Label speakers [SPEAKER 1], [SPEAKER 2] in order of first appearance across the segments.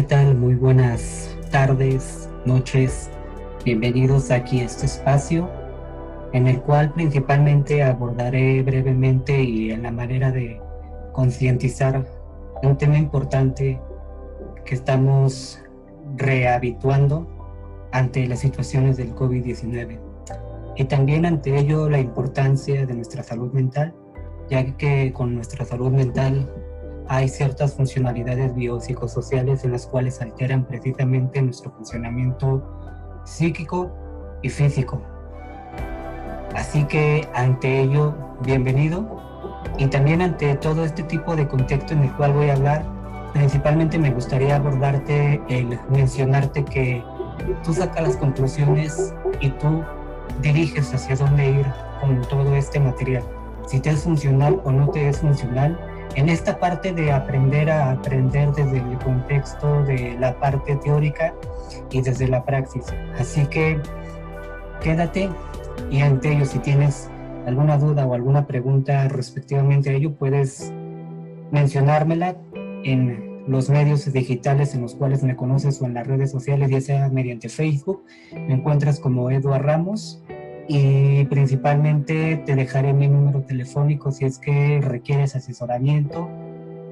[SPEAKER 1] ¿qué tal? Muy buenas tardes, noches. Bienvenidos aquí a este espacio en el cual principalmente abordaré brevemente y en la manera de concientizar un tema importante que estamos rehabituando ante las situaciones del COVID-19 y también ante ello la importancia de nuestra salud mental, ya que con nuestra salud mental hay ciertas funcionalidades biopsicosociales en las cuales alteran precisamente nuestro funcionamiento psíquico y físico. Así que ante ello, bienvenido. Y también ante todo este tipo de contexto en el cual voy a hablar, principalmente me gustaría abordarte el mencionarte que tú sacas las conclusiones y tú diriges hacia dónde ir con todo este material. Si te es funcional o no te es funcional, en esta parte de aprender a aprender desde el contexto de la parte teórica y desde la praxis. Así que quédate y ante ello, si tienes alguna duda o alguna pregunta respectivamente a ello, puedes mencionármela en los medios digitales en los cuales me conoces o en las redes sociales, ya sea mediante Facebook. Me encuentras como Eduard Ramos y principalmente te dejaré mi número telefónico si es que requieres asesoramiento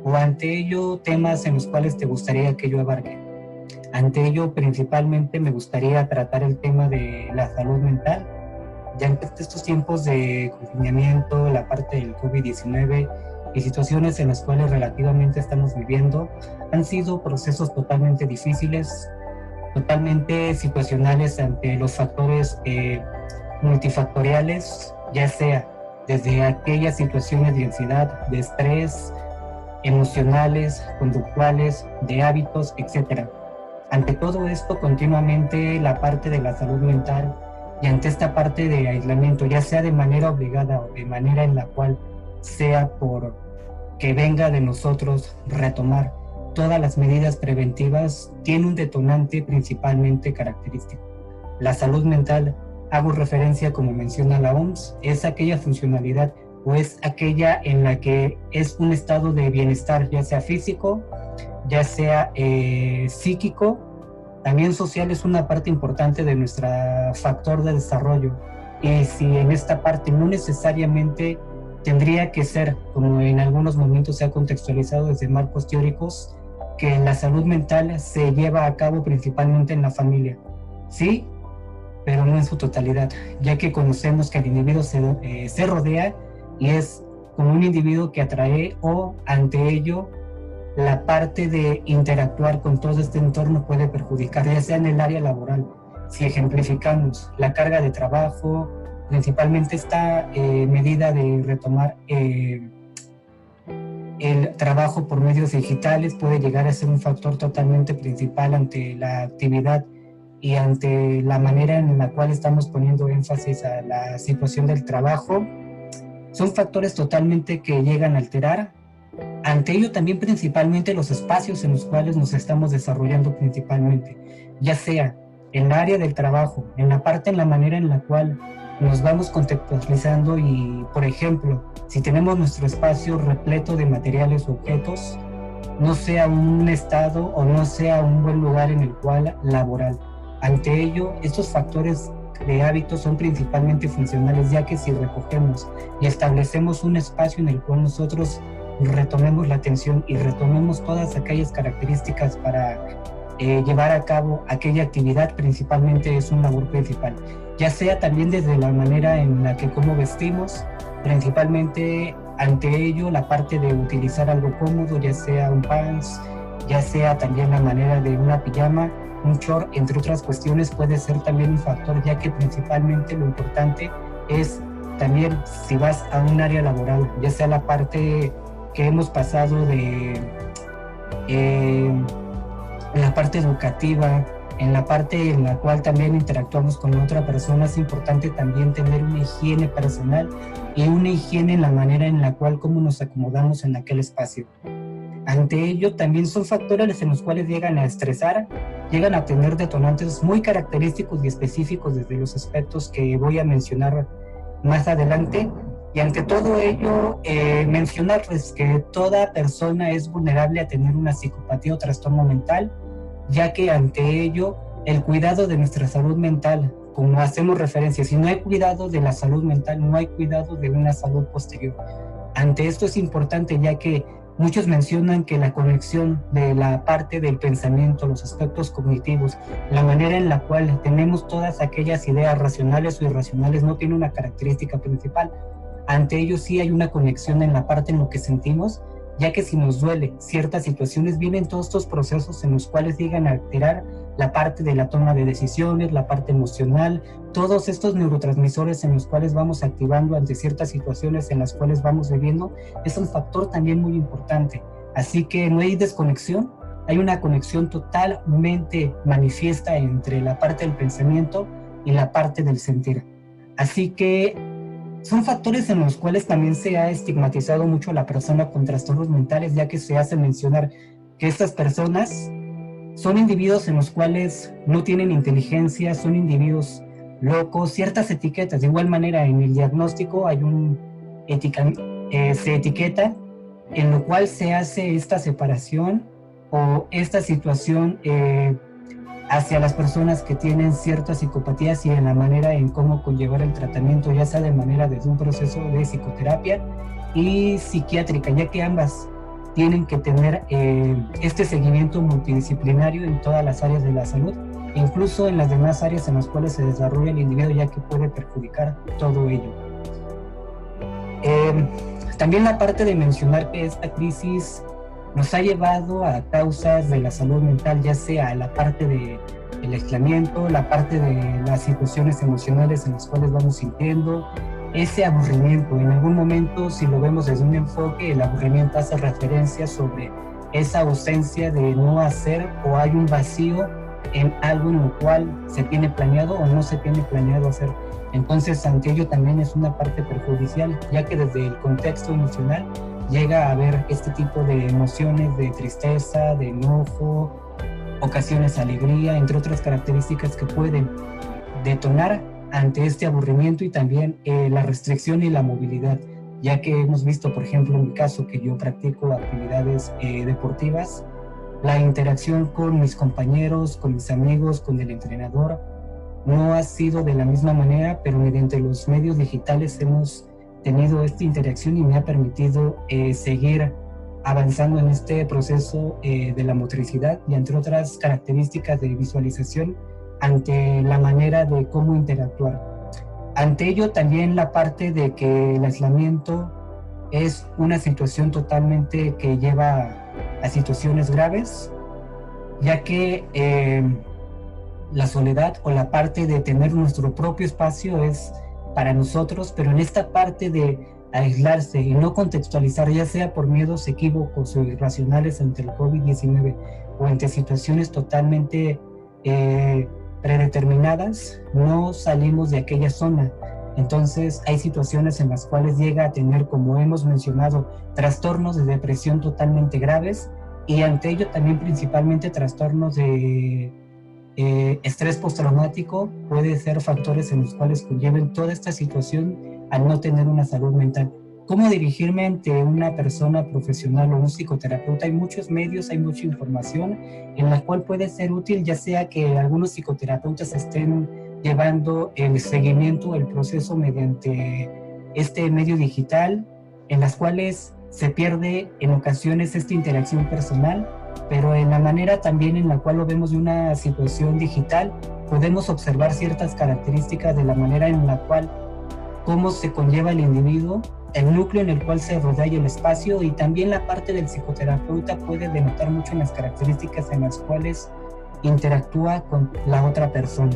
[SPEAKER 1] o ante ello temas en los cuales te gustaría que yo abarque. Ante ello principalmente me gustaría tratar el tema de la salud mental, ya que estos tiempos de confinamiento, la parte del COVID-19 y situaciones en las cuales relativamente estamos viviendo han sido procesos totalmente difíciles, totalmente situacionales ante los factores multifactoriales, ya sea desde aquellas situaciones de ansiedad, de estrés, emocionales, conductuales, de hábitos, etc. Ante todo esto, continuamente la parte de la salud mental y ante esta parte de aislamiento, ya sea de manera obligada o de manera en la cual sea por que venga de nosotros retomar todas las medidas preventivas, tiene un detonante principalmente característico. La salud mental, hago referencia, como menciona la OMS, es aquella funcionalidad o es aquella en la que es un estado de bienestar, ya sea físico, ya sea psíquico, también social. Es una parte importante de nuestro factor de desarrollo. Y si en esta parte no necesariamente tendría que ser, como en algunos momentos se ha contextualizado desde marcos teóricos, que la salud mental se lleva a cabo principalmente en la familia. Sí, pero no en su totalidad, ya que conocemos que el individuo se rodea y es como un individuo que atrae, o ante ello la parte de interactuar con todo este entorno puede perjudicar, ya sea en el área laboral. Si ejemplificamos la carga de trabajo, principalmente esta medida de retomar el trabajo por medios digitales puede llegar a ser un factor totalmente principal ante la actividad y ante la manera en la cual estamos poniendo énfasis a la situación del trabajo. Son factores totalmente que llegan a alterar. Ante ello también principalmente los espacios en los cuales nos estamos desarrollando principalmente, ya sea en el área del trabajo, en la parte, en la manera en la cual nos vamos contextualizando y, por ejemplo, si tenemos nuestro espacio repleto de materiales o objetos, no sea un estado o no sea un buen lugar en el cual laboral. Ante ello, estos factores de hábitos son principalmente funcionales, ya que si recogemos y establecemos un espacio en el cual nosotros retomemos la atención y retomemos todas aquellas características para llevar a cabo aquella actividad, principalmente es una labor principal, ya sea también desde la manera en la que cómo vestimos, principalmente ante ello la parte de utilizar algo cómodo, ya sea un pants, ya sea también la manera de una pijama, un short, entre otras cuestiones, puede ser también un factor, ya que principalmente lo importante es también si vas a un área laboral, ya sea la parte que hemos pasado de la parte educativa, en la parte en la cual también interactuamos con otra persona, es importante también tener una higiene personal y una higiene en la manera en la cual cómo nos acomodamos en aquel espacio. Ante ello también son factores en los cuales llegan a estresar, llegan a tener detonantes muy característicos y específicos desde los aspectos que voy a mencionar más adelante. Y ante todo ello, mencionarles que toda persona es vulnerable a tener una psicopatía o trastorno mental, ya que ante ello el cuidado de nuestra salud mental, como hacemos referencia, si no hay cuidado de la salud mental, no hay cuidado de una salud posterior. Ante esto es importante, ya que muchos mencionan que la conexión de la parte del pensamiento, los aspectos cognitivos, la manera en la cual tenemos todas aquellas ideas racionales o irracionales no tiene una característica principal. Ante ello sí hay una conexión en la parte en lo que sentimos, ya que si nos duele ciertas situaciones, vienen todos estos procesos en los cuales llegan a alterar la parte de la toma de decisiones, la parte emocional, todos estos neurotransmisores en los cuales vamos activando ante ciertas situaciones en las cuales vamos viviendo, es un factor también muy importante. Así que no hay desconexión, hay una conexión totalmente manifiesta entre la parte del pensamiento y la parte del sentir. Así que son factores en los cuales también se ha estigmatizado mucho a la persona con trastornos mentales, ya que se hace mencionar que estas personas son individuos en los cuales no tienen inteligencia, son individuos locos, ciertas etiquetas. De igual manera, en el diagnóstico hay se etiqueta en lo cual se hace esta separación o esta situación hacia las personas que tienen ciertas psicopatías y en la manera en cómo conllevar el tratamiento, ya sea de manera desde un proceso de psicoterapia y psiquiátrica, ya que ambas tienen que tener este seguimiento multidisciplinario en todas las áreas de la salud, incluso en las demás áreas en las cuales se desarrolla el individuo, ya que puede perjudicar todo ello. También la parte de mencionar que esta crisis nos ha llevado a causas de la salud mental, ya sea la parte del aislamiento, la parte de las situaciones emocionales en las cuales vamos sintiendo, ese aburrimiento. En algún momento, si lo vemos desde un enfoque, el aburrimiento hace referencia sobre esa ausencia de no hacer o hay un vacío en algo en lo cual se tiene planeado o no se tiene planeado hacer. Entonces, ante ello también es una parte perjudicial, ya que desde el contexto emocional llega a haber este tipo de emociones de tristeza, de enojo, ocasiones alegría, entre otras características que pueden detonar ante este aburrimiento y también la restricción y la movilidad, ya que hemos visto, por ejemplo, en mi caso que yo practico actividades deportivas, la interacción con mis compañeros, con mis amigos, con el entrenador, no ha sido de la misma manera, pero mediante los medios digitales hemos tenido esta interacción y me ha permitido seguir avanzando en este proceso de la motricidad y entre otras características de visualización ante la manera de cómo interactuar. Ante ello también la parte de que el aislamiento es una situación totalmente que lleva a situaciones graves, ya que la soledad o la parte de tener nuestro propio espacio es para nosotros, pero en esta parte de aislarse y no contextualizar, ya sea por miedos equívocos o irracionales ante el COVID-19 o ante situaciones totalmente predeterminadas, no salimos de aquella zona. Entonces hay situaciones en las cuales llega a tener, como hemos mencionado, trastornos de depresión totalmente graves y ante ello también principalmente trastornos de estrés postraumático. Puede ser factores en los cuales conlleven toda esta situación al no tener una salud mental. ¿Cómo dirigirme ante una persona profesional o un psicoterapeuta? Hay muchos medios, hay mucha información en la cual puede ser útil, ya sea que algunos psicoterapeutas estén llevando el seguimiento, el proceso mediante este medio digital, en las cuales se pierde en ocasiones esta interacción personal, pero en la manera también en la cual lo vemos de una situación digital, podemos observar ciertas características de la manera en la cual, cómo se conlleva el individuo, el núcleo en el cual se rodea y el espacio, y también la parte del psicoterapeuta puede denotar mucho en las características en las cuales interactúa con la otra persona.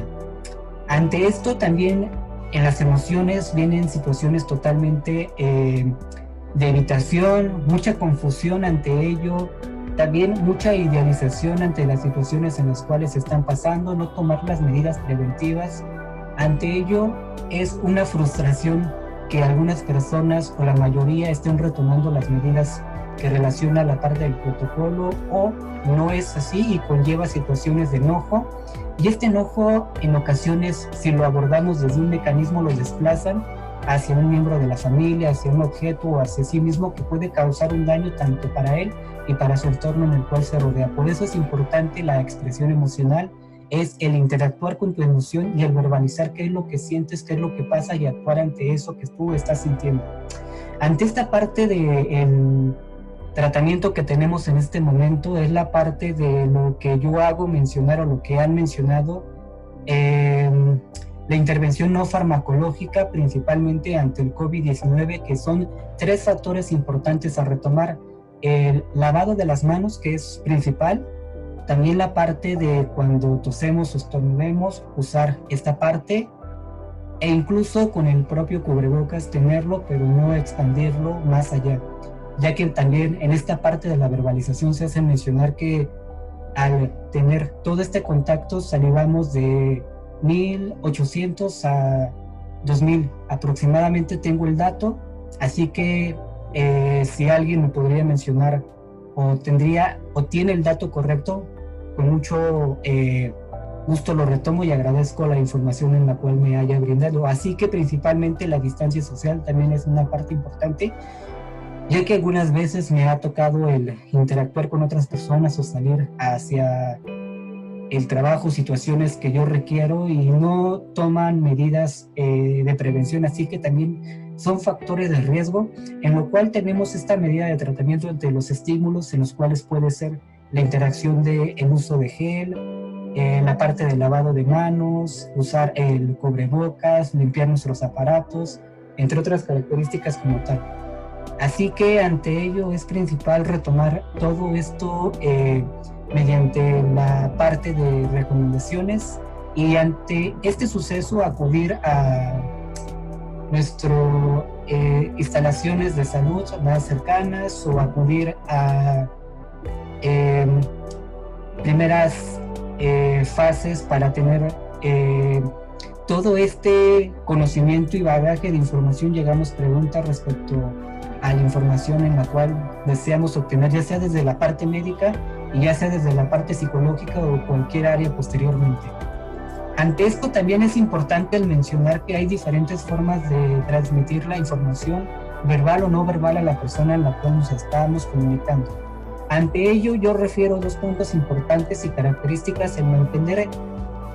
[SPEAKER 1] Ante esto también en las emociones vienen situaciones totalmente de evitación, mucha confusión ante ello, también mucha idealización ante las situaciones en las cuales se están pasando, no tomar las medidas preventivas. Ante ello es una frustración que algunas personas o la mayoría estén retomando las medidas que relaciona la parte del protocolo, o no es así y conlleva situaciones de enojo, y este enojo en ocasiones, si lo abordamos desde un mecanismo, lo desplazan hacia un miembro de la familia, hacia un objeto o hacia sí mismo, que puede causar un daño tanto para él y para su entorno en el cual se rodea. Por eso es importante la expresión emocional, es el interactuar con tu emoción y el verbalizar qué es lo que sientes, qué es lo que pasa y actuar ante eso que tú estás sintiendo. Ante esta parte del tratamiento que tenemos en este momento, es la parte de lo que yo hago mencionar o lo que han mencionado, la intervención no farmacológica, principalmente ante el COVID-19, que son 3 factores importantes a retomar: el lavado de las manos, que es principal, también la parte de cuando tosemos o estornudemos, usar esta parte, e incluso con el propio cubrebocas tenerlo, pero no expandirlo más allá, ya que también en esta parte de la verbalización se hace mencionar que al tener todo este contacto salivamos de 1800 a 2000 aproximadamente, tengo el dato, así que si alguien me podría mencionar o tiene el dato correcto, con mucho gusto lo retomo y agradezco la información en la cual me haya brindado. Así que principalmente la distancia social también es una parte importante, ya que algunas veces me ha tocado el interactuar con otras personas o salir hacia el trabajo, situaciones que yo requiero y no toman medidas de prevención, así que también son factores de riesgo, en lo cual tenemos esta medida de tratamiento entre los estímulos, en los cuales puede ser la interacción del uso de gel, la parte del lavado de manos, usar el cubrebocas, limpiar nuestros aparatos, entre otras características como tal. Así que ante ello es principal retomar todo esto mediante la parte de recomendaciones, y ante este suceso acudir a nuestras instalaciones de salud más cercanas o acudir a primeras fases para tener todo este conocimiento y bagaje de información. Llegamos preguntas respecto a la información en la cual deseamos obtener, ya sea desde la parte médica y ya sea desde la parte psicológica o cualquier área posteriormente. Ante esto también es importante el mencionar que hay diferentes formas de transmitir la información, verbal o no verbal, a la persona en la cual nos estamos comunicando. Ante ello yo refiero 2 puntos importantes y características en mantener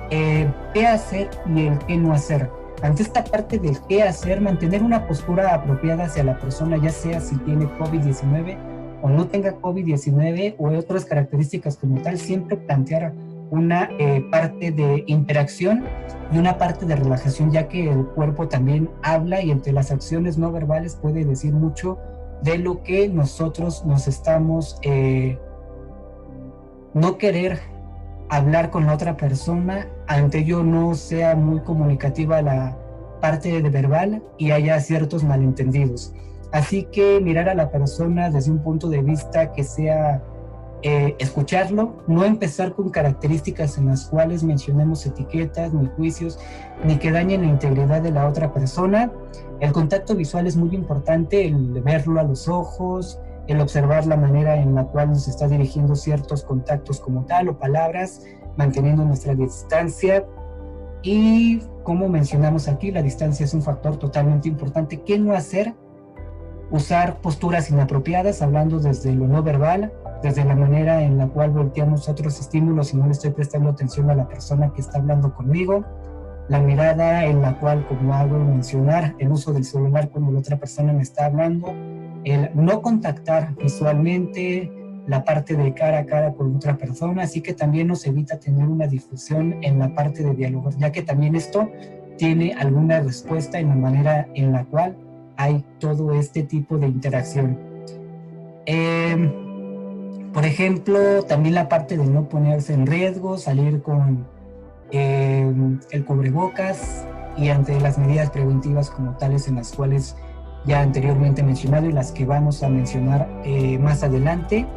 [SPEAKER 1] qué hacer y el qué no hacer. Ante esta parte del qué hacer, mantener una postura apropiada hacia la persona, ya sea si tiene COVID-19 o no tenga COVID-19 o otras características como tal, siempre plantear una parte de interacción y una parte de relajación, ya que el cuerpo también habla y entre las acciones no verbales puede decir mucho de lo que nosotros nos estamos no querer hablar con la otra persona, ante ello no sea muy comunicativa la parte de verbal y haya ciertos malentendidos. Así que mirar a la persona desde un punto de vista que sea escucharlo, no empezar con características en las cuales mencionemos etiquetas, ni juicios, ni que dañen la integridad de la otra persona. El contacto visual es muy importante, el verlo a los ojos, el observar la manera en la cual nos está dirigiendo ciertos contactos como tal o palabras, manteniendo nuestra distancia. Y como mencionamos aquí, la distancia es un factor totalmente importante. ¿Qué no hacer? Usar posturas inapropiadas, hablando desde lo no verbal, desde la manera en la cual volteamos otros estímulos y no le estoy prestando atención a la persona que está hablando conmigo, la mirada en la cual, como hago mencionar, el uso del celular cuando la otra persona me está hablando, el no contactar visualmente, la parte de cara a cara con otra persona, así que también nos evita tener una difusión en la parte de diálogo, ya que también esto tiene alguna respuesta en la manera en la cual hay todo este tipo de interacción. Por ejemplo, también la parte de no ponerse en riesgo, salir con el cubrebocas y ante las medidas preventivas como tales en las cuales ya anteriormente mencionado y las que vamos a mencionar más adelante.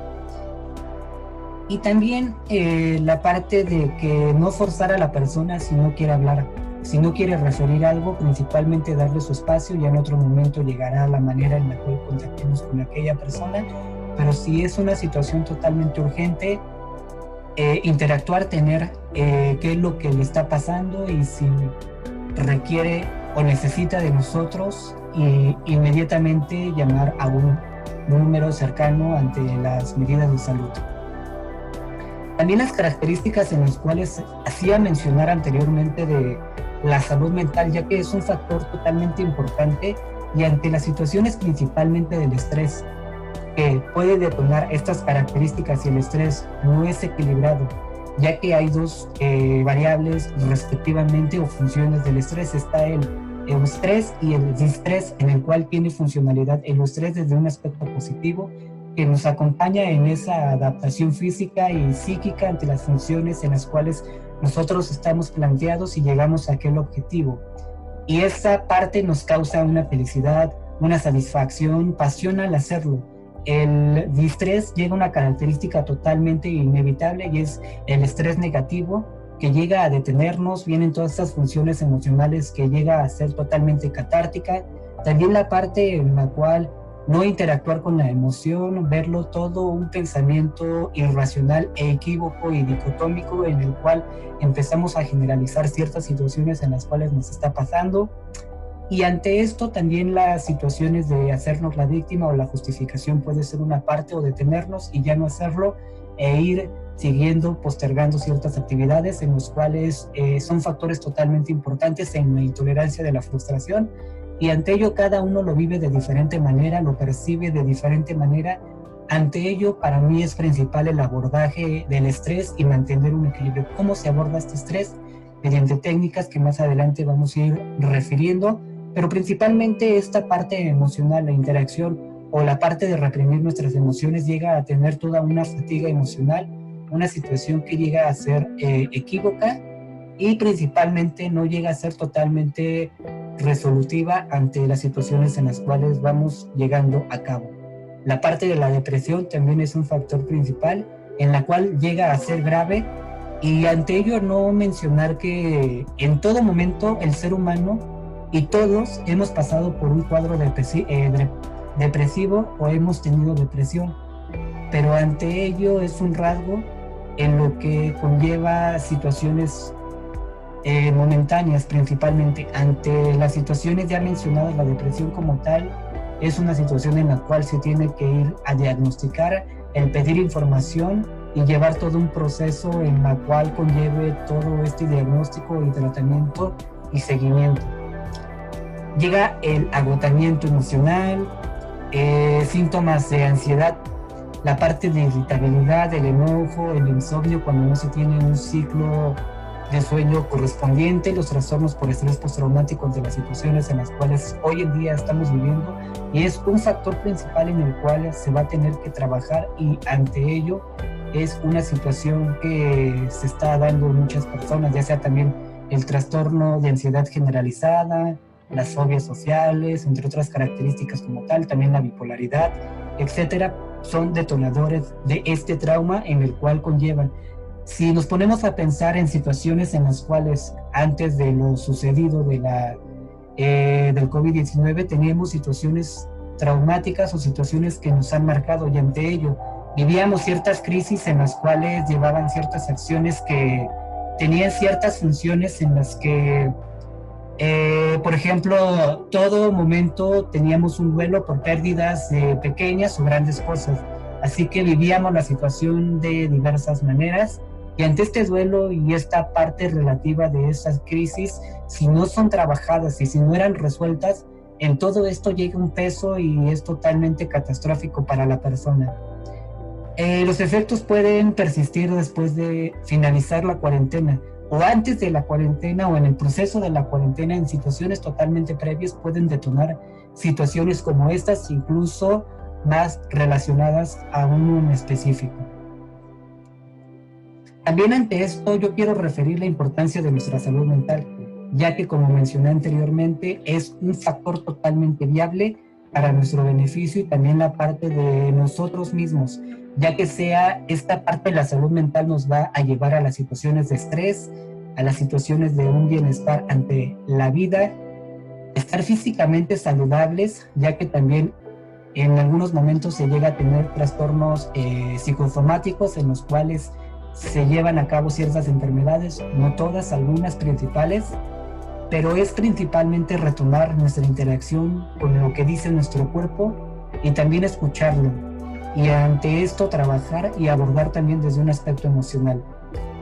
[SPEAKER 1] Y también la parte de que no forzar a la persona si no quiere hablar, si no quiere referir algo, principalmente darle su espacio, y en otro momento llegará la manera en la cual contactemos con aquella persona. Pero si es una situación totalmente urgente, interactuar, tener qué es lo que le está pasando y si requiere o necesita de nosotros y inmediatamente llamar a un número cercano ante las medidas de salud. También las características en las cuales hacía mencionar anteriormente de la salud mental, ya que es un factor totalmente importante y ante las situaciones principalmente del estrés, que puede detonar estas características si el estrés no es equilibrado, ya que hay dos variables respectivamente o funciones del estrés. Está el eustrés y el distrés, en el cual tiene funcionalidad el eustrés desde un aspecto positivo que nos acompaña en esa adaptación física y psíquica ante las funciones en las cuales nosotros estamos planteados y llegamos a aquel objetivo. Y esa parte nos causa una felicidad, una satisfacción, pasión al hacerlo. El distrés llega a una característica totalmente inevitable y es el estrés negativo, que llega a detenernos. Vienen todas estas funciones emocionales que llega a ser totalmente catártica. También la parte en la cual no interactuar con la emoción, verlo todo un pensamiento irracional e equívoco y dicotómico, en el cual empezamos a generalizar ciertas situaciones en las cuales nos está pasando. Y ante esto también las situaciones de hacernos la víctima o la justificación puede ser una parte, o detenernos y ya no hacerlo e ir siguiendo, postergando ciertas actividades, en los cuales son factores totalmente importantes en la intolerancia de la frustración. Y ante ello cada uno lo vive de diferente manera, lo percibe de diferente manera. Ante ello, para mí es principal el abordaje del estrés y mantener un equilibrio. ¿Cómo se aborda este estrés? Mediante técnicas que más adelante vamos a ir refiriendo, pero principalmente esta parte emocional, la interacción o la parte de reprimir nuestras emociones llega a tener toda una fatiga emocional, una situación que llega a ser equívoca y principalmente no llega a ser totalmente resolutiva ante las situaciones en las cuales vamos llegando a cabo. La parte de la depresión también es un factor principal en la cual llega a ser grave, y ante ello no mencionar que en todo momento el ser humano y todos hemos pasado por un cuadro depresivo o hemos tenido depresión, pero ante ello es un rasgo en lo que conlleva situaciones momentáneas. Principalmente ante las situaciones ya mencionadas, la depresión como tal es una situación en la cual se tiene que ir a diagnosticar, el pedir información y llevar todo un proceso en la cual conlleve todo este diagnóstico y tratamiento y seguimiento. Llega el agotamiento emocional, síntomas de ansiedad, la parte de irritabilidad, el enojo, el insomnio cuando no se tiene un ciclo de sueño correspondiente, los trastornos por estrés postraumático ante las situaciones en las cuales hoy en día estamos viviendo, y es un factor principal en el cual se va a tener que trabajar, y ante ello es una situación que se está dando en muchas personas, ya sea también el trastorno de ansiedad generalizada, las fobias sociales, entre otras características como tal, también la bipolaridad, etcétera, son detonadores de este trauma en el cual conllevan. Si nos ponemos a pensar en situaciones en las cuales antes de lo sucedido del COVID-19 teníamos situaciones traumáticas o situaciones que nos han marcado, y ante ello vivíamos ciertas crisis en las cuales llevaban ciertas acciones que tenían ciertas funciones en las que, por ejemplo, todo momento teníamos un duelo por pérdidas de pequeñas o grandes cosas, así que vivíamos la situación de diversas maneras. Y ante este duelo y esta parte relativa de esas crisis, si no son trabajadas y si no eran resueltas, en todo esto llega un peso y es totalmente catastrófico para la persona. Los efectos pueden persistir después de finalizar la cuarentena, o antes de la cuarentena, o en el proceso de la cuarentena. En situaciones totalmente previas pueden detonar situaciones como estas, incluso más relacionadas a un específico. También ante esto yo quiero referir la importancia de nuestra salud mental, ya que, como mencioné anteriormente, es un factor totalmente viable para nuestro beneficio, y también la parte de nosotros mismos, ya que sea esta parte de la salud mental nos va a llevar a las situaciones de estrés, a las situaciones de un bienestar ante la vida, estar físicamente saludables, ya que también en algunos momentos se llega a tener trastornos psicosomáticos en los cuales se llevan a cabo ciertas enfermedades, no todas, algunas principales, pero es principalmente retomar nuestra interacción con lo que dice nuestro cuerpo y también escucharlo. Y ante esto trabajar y abordar también desde un aspecto emocional.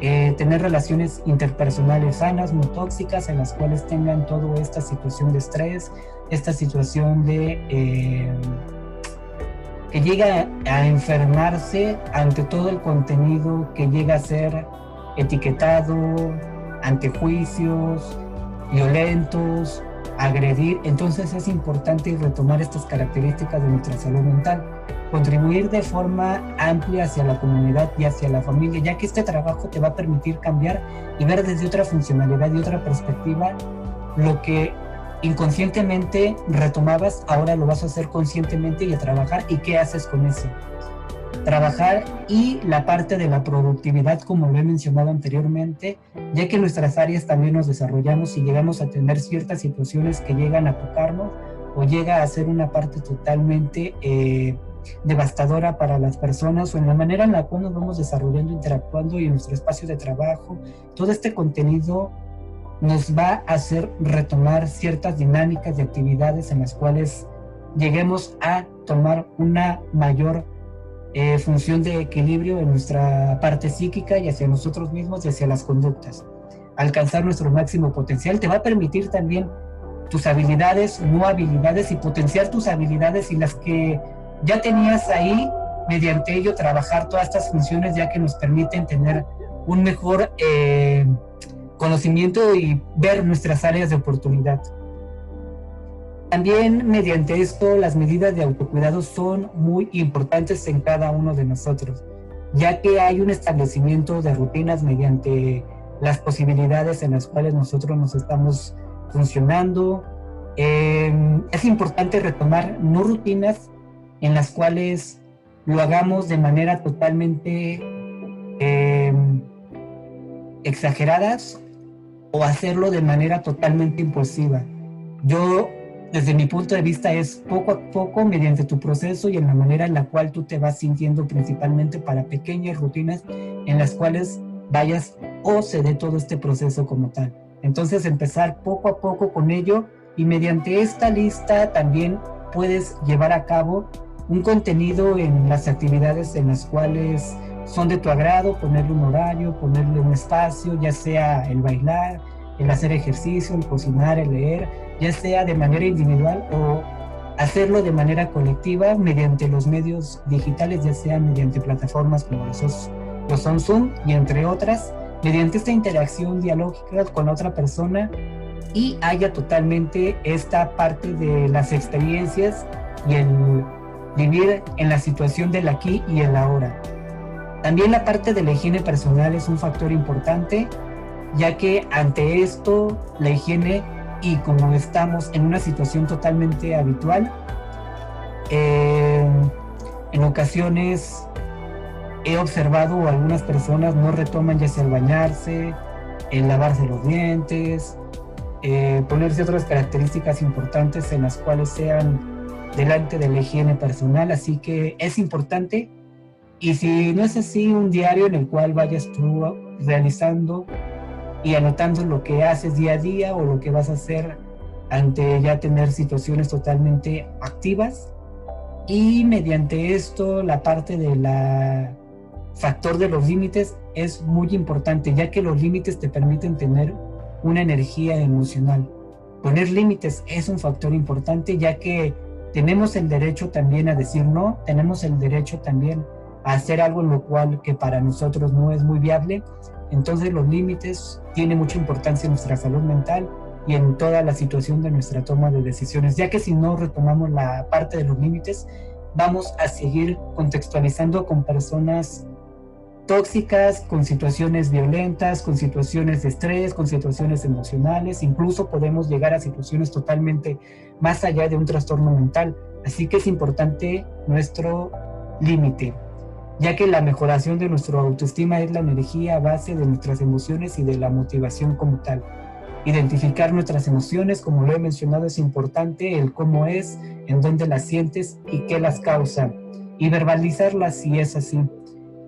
[SPEAKER 1] Tener relaciones interpersonales sanas, no tóxicas, en las cuales tengan toda esta situación de estrés, esta situación de que llega a enfermarse ante todo el contenido que llega a ser etiquetado, ante juicios violentos, agredir. Entonces es importante retomar estas características de nuestra salud mental, contribuir de forma amplia hacia la comunidad y hacia la familia, ya que este trabajo te va a permitir cambiar y ver desde otra funcionalidad y otra perspectiva lo que inconscientemente retomabas, ahora lo vas a hacer conscientemente y a trabajar. ¿Y qué haces con eso? Trabajar y la parte de la productividad, como lo he mencionado anteriormente, ya que en nuestras áreas también nos desarrollamos y llegamos a tener ciertas situaciones que llegan a tocarnos o llega a ser una parte totalmente devastadora para las personas, o en la manera en la cual nos vamos desarrollando, interactuando y en nuestro espacio de trabajo. Todo este contenido nos va a hacer retomar ciertas dinámicas de actividades en las cuales lleguemos a tomar una mayor función de equilibrio en nuestra parte psíquica y hacia nosotros mismos y hacia las conductas. Alcanzar nuestro máximo potencial te va a permitir también tus habilidades, no habilidades, y potenciar tus habilidades y las que ya tenías ahí, mediante ello trabajar todas estas funciones, ya que nos permiten tener un mejor conocimiento y ver nuestras áreas de oportunidad. También mediante esto las medidas de autocuidado son muy importantes en cada uno de nosotros, ya que hay un establecimiento de rutinas mediante las posibilidades en las cuales nosotros nos estamos funcionando. Es importante retomar no rutinas en las cuales lo hagamos de manera totalmente exageradas o hacerlo de manera totalmente impulsiva. Yo, desde mi punto de vista, es poco a poco, mediante tu proceso y en la manera en la cual tú te vas sintiendo, principalmente para pequeñas rutinas en las cuales vayas o se dé todo este proceso como tal. Entonces empezar poco a poco con ello, y mediante esta lista también puedes llevar a cabo un contenido en las actividades en las cuales son de tu agrado, ponerle un horario, ponerle un espacio, ya sea el bailar, el hacer ejercicio, el cocinar, el leer, ya sea de manera individual o hacerlo de manera colectiva mediante los medios digitales, ya sea mediante plataformas como los son Zoom y entre otras, mediante esta interacción dialógica con la otra persona, y haya totalmente esta parte de las experiencias y el vivir en la situación del aquí y el ahora. También la parte de la higiene personal es un factor importante, ya que ante esto la higiene, y como estamos en una situación totalmente habitual, en ocasiones he observado algunas personas no retoman ya sea el bañarse, el lavarse los dientes, ponerse otras características importantes en las cuales sean delante de la higiene personal. Así que es importante, y si no es así, un diario en el cual vayas tú realizando y anotando lo que haces día a día o lo que vas a hacer ante ya tener situaciones totalmente activas. Y mediante esto la parte de la factor de los límites es muy importante, ya que los límites te permiten tener una energía emocional. Poner límites es un factor importante, ya que tenemos el derecho también a decir no, tenemos el derecho también a hacer algo en lo cual que para nosotros no es muy viable. Entonces los límites tienen mucha importancia en nuestra salud mental y en toda la situación de nuestra toma de decisiones, ya que si no retomamos la parte de los límites, vamos a seguir contextualizando con personas tóxicas, con situaciones violentas, con situaciones de estrés, con situaciones emocionales. Incluso podemos llegar a situaciones totalmente más allá de un trastorno mental. Así que es importante nuestro límite, ya que la mejoración de nuestra autoestima es la energía base de nuestras emociones y de la motivación como tal. Identificar nuestras emociones, como lo he mencionado, es importante, el cómo es, en dónde las sientes y qué las causa, y verbalizarlas si es así.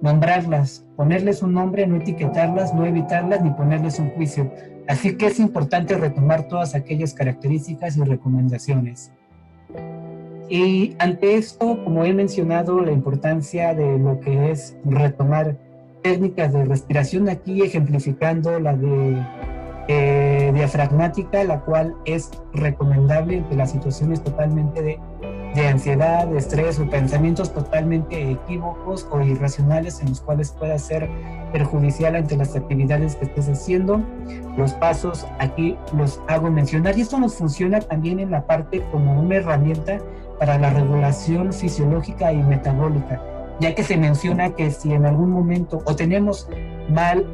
[SPEAKER 1] Nombrarlas, ponerles un nombre, no etiquetarlas, no evitarlas ni ponerles un juicio, Así que es importante retomar todas aquellas características y recomendaciones. Y ante esto, como he mencionado, la importancia de lo que es retomar técnicas de respiración, aquí ejemplificando la de diafragmática, la cual es recomendable ante las situaciones totalmente de ansiedad, de estrés o pensamientos totalmente equívocos o irracionales en los cuales pueda ser perjudicial ante las actividades que estés haciendo. Los pasos aquí los hago mencionar y esto nos funciona también en la parte como una herramienta para la regulación fisiológica y metabólica, ya que se menciona que si en algún momento o tenemos mal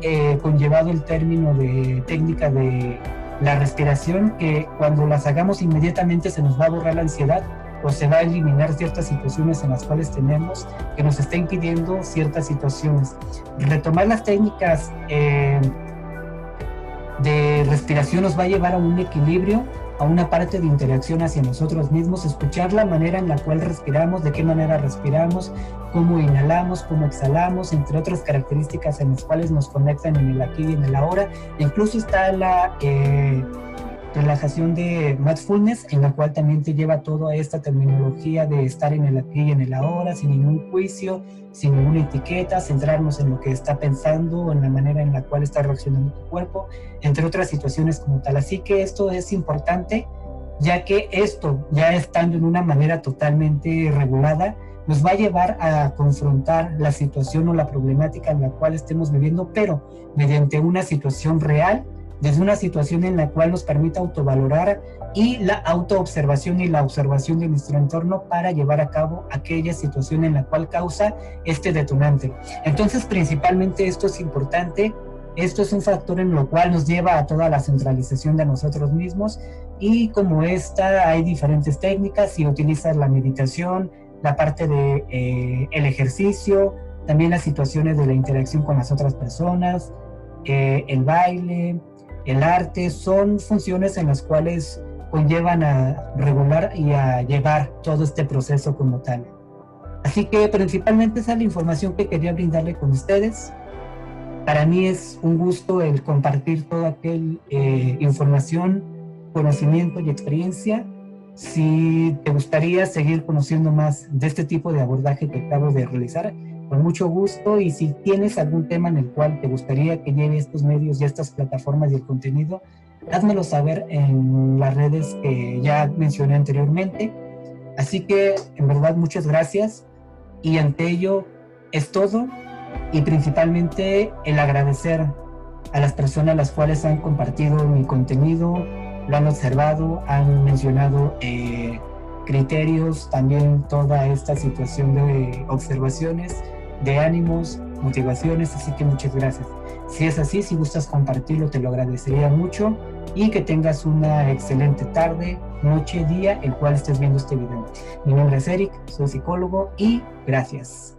[SPEAKER 1] conllevado el término de técnica de la respiración, que cuando las hagamos inmediatamente se nos va a borrar la ansiedad o se va a eliminar ciertas situaciones en las cuales tenemos que nos está impidiendo ciertas situaciones. Retomar las técnicas de respiración nos va a llevar a un equilibrio, a una parte de interacción hacia nosotros mismos, escuchar la manera en la cual respiramos, de qué manera respiramos, cómo inhalamos, cómo exhalamos, entre otras características en las cuales nos conectan en el aquí y en el ahora. Incluso está la relajación de mindfulness, en la cual también te lleva toda esta terminología de estar en el aquí y en el ahora, sin ningún juicio, sin ninguna etiqueta, centrarnos en lo que está pensando o en la manera en la cual está reaccionando tu cuerpo, entre otras situaciones como tal. Así que esto es importante, ya que esto, ya estando en una manera totalmente regulada, nos va a llevar a confrontar la situación o la problemática en la cual estemos viviendo, pero mediante una situación real, desde una situación en la cual nos permita autovalorar y la autoobservación y la observación de nuestro entorno para llevar a cabo aquella situación en la cual causa este detonante. Entonces, principalmente esto es importante. Esto es un factor en lo cual nos lleva a toda la centralización de nosotros mismos, y como esta hay diferentes técnicas. Si utilizas la meditación, la parte de el ejercicio, también las situaciones de la interacción con las otras personas, el baile, el arte, son funciones en las cuales conllevan a regular y a llevar todo este proceso como tal. Así que principalmente esa es la información que quería brindarle con ustedes. Para mí es un gusto el compartir toda aquella información, conocimiento y experiencia. Si te gustaría seguir conociendo más de este tipo de abordaje que acabo de realizar, con mucho gusto. Y si tienes algún tema en el cual te gustaría que lleve estos medios y estas plataformas y el contenido, házmelo saber en las redes que ya mencioné anteriormente. Así que, en verdad, muchas gracias. Y ante ello es todo. Y principalmente el agradecer a las personas las cuales han compartido mi contenido, lo han observado, han mencionado criterios, también toda esta situación de observaciones, de ánimos, motivaciones, así que muchas gracias. Si es así, si gustas compartirlo, te lo agradecería mucho, y que tengas una excelente tarde, noche, día, el cual estés viendo este video. Mi nombre es Eric, soy psicólogo y gracias.